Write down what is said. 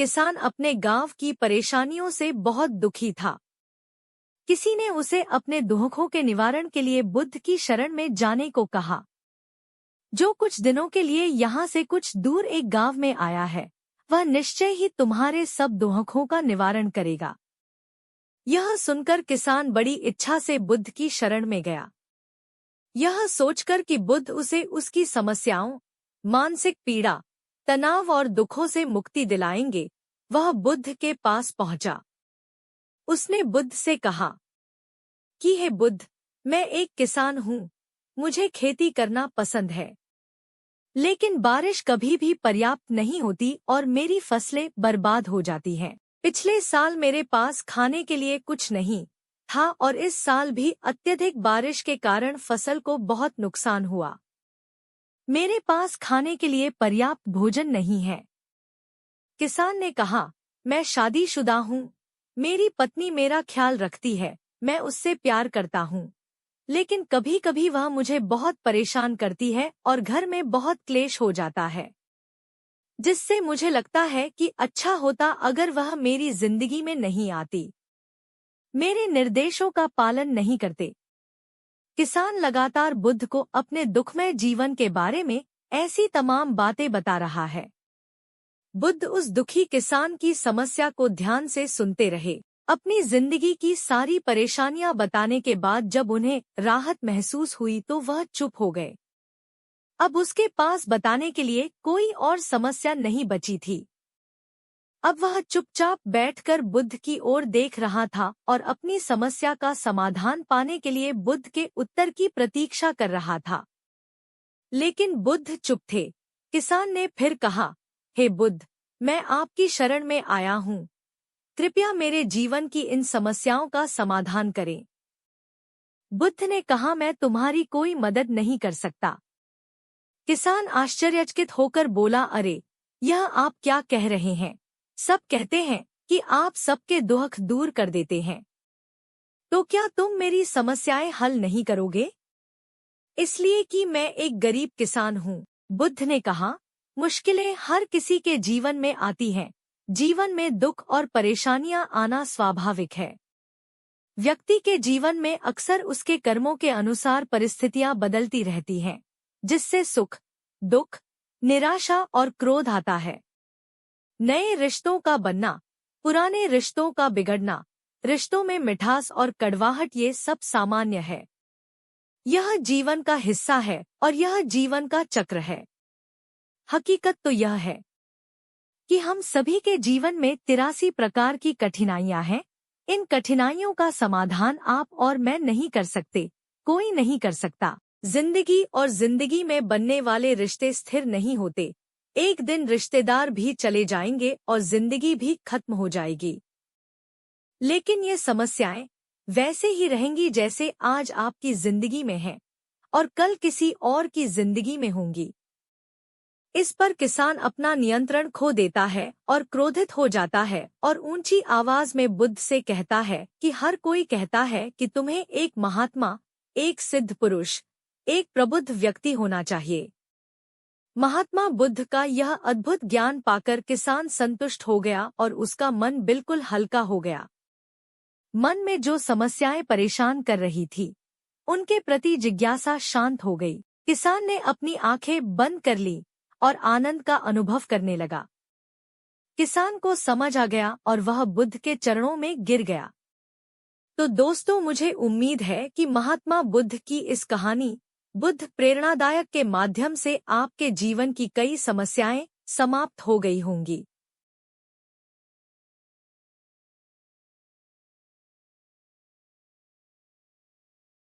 किसान अपने गांव की परेशानियों से बहुत दुखी था। किसी ने उसे अपने दुखों के निवारण के लिए बुद्ध की शरण में जाने को कहा, जो कुछ दिनों के लिए यहाँ से कुछ दूर एक गांव में आया है, वह निश्चय ही तुम्हारे सब दुखों का निवारण करेगा। यह सुनकर किसान बड़ी इच्छा से बुद्ध की शरण में गया, यह सोचकर कि बुद्ध उसे उसकी समस्याओं, मानसिक पीड़ा, तनाव और दुखों से मुक्ति दिलाएंगे। वह बुद्ध के पास पहुंचा। उसने बुद्ध से कहा कि हे बुद्ध, मैं एक किसान हूँ, मुझे खेती करना पसंद है, लेकिन बारिश कभी भी पर्याप्त नहीं होती और मेरी फसलें बर्बाद हो जाती हैं। पिछले साल मेरे पास खाने के लिए कुछ नहीं था और इस साल भी अत्यधिक बारिश के कारण फसल को बहुत नुकसान हुआ। मेरे पास खाने के लिए पर्याप्त भोजन नहीं है। किसान ने कहा, मैं शादीशुदा हूँ, मेरी पत्नी मेरा ख्याल रखती है, मैं उससे प्यार करता हूँ, लेकिन कभी कभी वह मुझे बहुत परेशान करती है और घर में बहुत क्लेश हो जाता है, जिससे मुझे लगता है कि अच्छा होता अगर वह मेरी जिंदगी में नहीं आती। मेरे निर्देशों का पालन नहीं करते। किसान लगातार बुद्ध को अपने दुखमय जीवन के बारे में ऐसी तमाम बातें बता रहा है। बुद्ध उस दुखी किसान की समस्या को ध्यान से सुनते रहे। अपनी जिंदगी की सारी परेशानियां बताने के बाद जब उन्हें राहत महसूस हुई तो वह चुप हो गए। अब उसके पास बताने के लिए कोई और समस्या नहीं बची थी। अब वह चुपचाप बैठकर बुद्ध की ओर देख रहा था और अपनी समस्या का समाधान पाने के लिए बुद्ध के उत्तर की प्रतीक्षा कर रहा था। लेकिन बुद्ध चुप थे। किसान ने फिर कहा, हे बुद्ध, मैं आपकी शरण में आया हूँ, कृपया मेरे जीवन की इन समस्याओं का समाधान करें। बुद्ध ने कहा, मैं तुम्हारी कोई मदद नहीं कर सकता। किसान आश्चर्यचकित होकर बोला, अरे, यह आप क्या कह रहे हैं? सब कहते हैं कि आप सबके दुख दूर कर देते हैं, तो क्या तुम मेरी समस्याएं हल नहीं करोगे? इसलिए कि मैं एक गरीब किसान हूँ। बुद्ध ने कहा, मुश्किलें हर किसी के जीवन में आती हैं। जीवन में दुख और परेशानियां आना स्वाभाविक है। व्यक्ति के जीवन में अक्सर उसके कर्मों के अनुसार परिस्थितियां बदलती रहती हैं, जिससे सुख, दुख, निराशा और क्रोध आता है। नए रिश्तों का बनना, पुराने रिश्तों का बिगड़ना, रिश्तों में मिठास और कड़वाहट, ये सब सामान्य है। यह जीवन का हिस्सा है और यह जीवन का चक्र है। हकीकत तो यह है कि हम सभी के जीवन में 83 प्रकार की कठिनाइयां हैं। इन कठिनाइयों का समाधान आप और मैं नहीं कर सकते, कोई नहीं कर सकता। जिंदगी और जिंदगी में बनने वाले रिश्ते स्थिर नहीं होते। एक दिन रिश्तेदार भी चले जाएंगे और जिंदगी भी खत्म हो जाएगी। लेकिन ये समस्याएं वैसे ही रहेंगी जैसे आज आपकी जिंदगी में हैं और कल किसी और की जिंदगी में होंगी। इस पर किसान अपना नियंत्रण खो देता है और क्रोधित हो जाता है और ऊंची आवाज में बुद्ध से कहता है कि हर कोई कहता है कि तुम्हें एक महात्मा, एक सिद्ध पुरुष, एक प्रबुद्ध व्यक्ति होना चाहिए। महात्मा बुद्ध का यह अद्भुत ज्ञान पाकर किसान संतुष्ट हो गया और उसका मन बिल्कुल हल्का हो गया। मन में जो समस्याएं परेशान कर रही थी, उनके प्रति जिज्ञासा शांत हो गई। किसान ने अपनी आंखें बंद कर ली और आनंद का अनुभव करने लगा। किसान को समझ आ गया और वह बुद्ध के चरणों में गिर गया। तो दोस्तों, मुझे उम्मीद है कि महात्मा बुद्ध की इस कहानी, बुद्ध प्रेरणादायक के माध्यम से आपके जीवन की कई समस्याएं समाप्त हो गई होंगी।